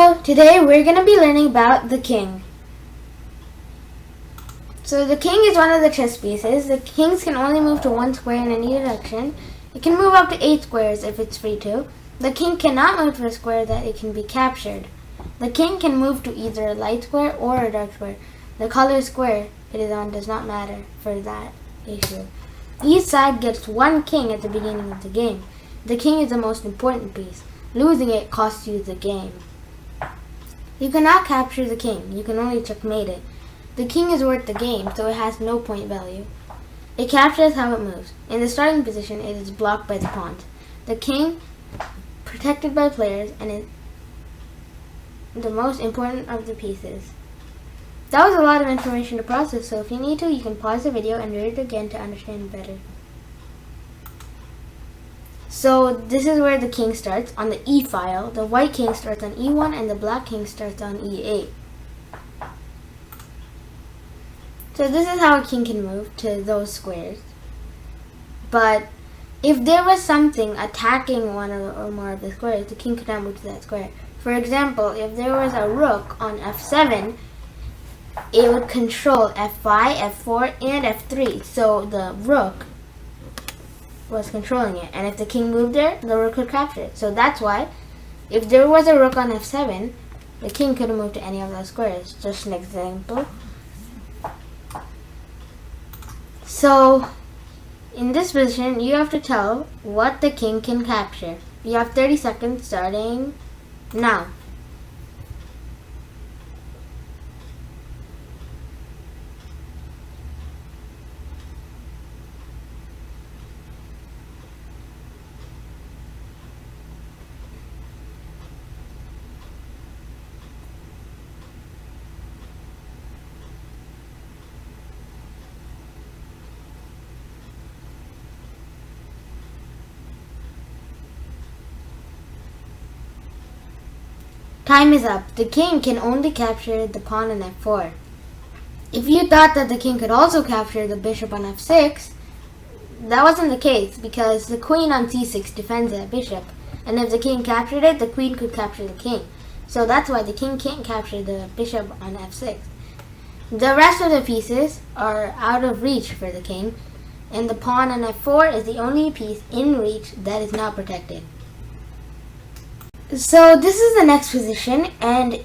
So today we're going to be learning about the king. So the king is one of the chess pieces. The kings can only move to one square in any direction. It can move up to 8 squares if it's free to. The king cannot move to a square that it can be captured. The king can move to either a light square or a dark square. The color square it is on does not matter for that issue. Each side gets one king at the beginning of the game. The king is the most important piece. Losing it costs you the game. You cannot capture the king. You can only checkmate it. The king is worth the game, so it has no point value. It captures how it moves. In the starting position, it is blocked by the pawns. The king, protected by players, and is the most important of the pieces. That was a lot of information to process, so if you need to, you can pause the video and read it again to understand better. So this is where the king starts, on the E file. The white king starts on E1 and the black king starts on E8. So this is how a king can move to those squares. But if there was something attacking one or more of the squares, the king could not move to that square. For example, if there was a rook on F7, it would control F5, F4, and F3. So the rook was controlling it. And if the king moved there, the rook could capture it. So that's why, if there was a rook on F7, the king couldn't move to any of those squares. Just an example. So, in this position, you have to tell what the king can capture. You have 30 seconds starting now. Time is up. The king can only capture the pawn on F4. If you thought that the king could also capture the bishop on F6, that wasn't the case because the queen on C6 defends that bishop. And if the king captured it, the queen could capture the king. So that's why the king can't capture the bishop on F6. The rest of the pieces are out of reach for the king, and the pawn on F4 is the only piece in reach that is not protected. So this is the next position, and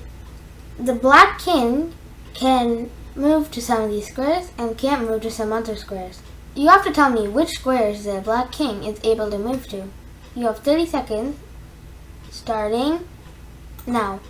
the black king can move to some of these squares and can't move to some other squares. You have to tell me which squares the black king is able to move to. You have 30 seconds starting now.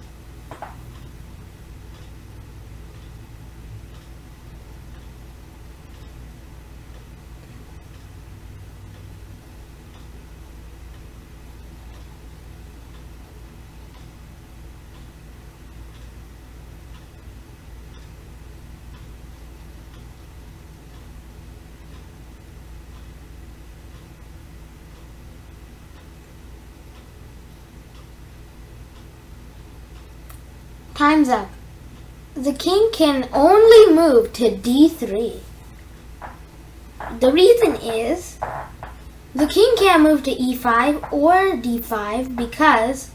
Time's up. The king can only move to D3. The reason is the king can't move to E5 or D5 because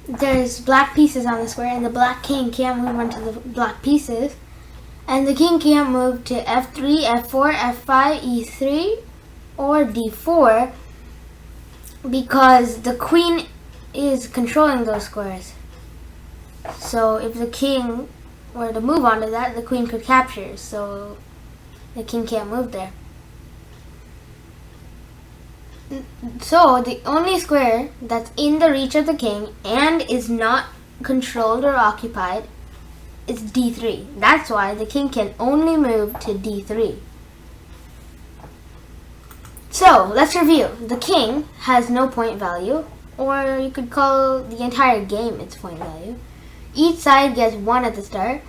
there's black pieces on the square and the black king can't move onto the black pieces. And the king can't move to F3, F4, F5, E3 or D4 because the queen is controlling those squares. So if the king were to move onto that, the queen could capture. So the king can't move there. So the only square that's in the reach of the king and is not controlled or occupied is D3. That's why the king can only move to D3. So let's review. The king has no point value, or you could call the entire game its point value. Each side gets 1 at the start.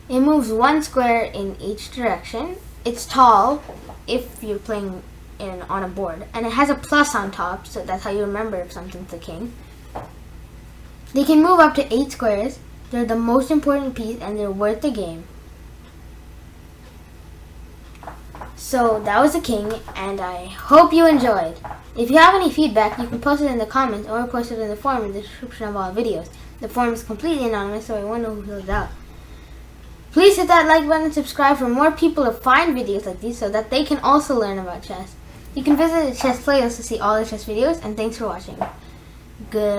It moves 1 square in each direction. It's tall if you're playing on a board. And it has a plus on top, so that's how you remember if something's the king. They can move up to 8 squares. They're the most important piece and they're worth the game. So that was the king, and I hope you enjoyed. If you have any feedback, you can post it in the comments or post it in the forum in the description of all videos. The form is completely anonymous, so I won't know who filled it out. Please hit that like button and subscribe for more people to find videos like these so that they can also learn about chess. You can visit the chess playlist to see all the chess videos, and thanks for watching. Goodbye.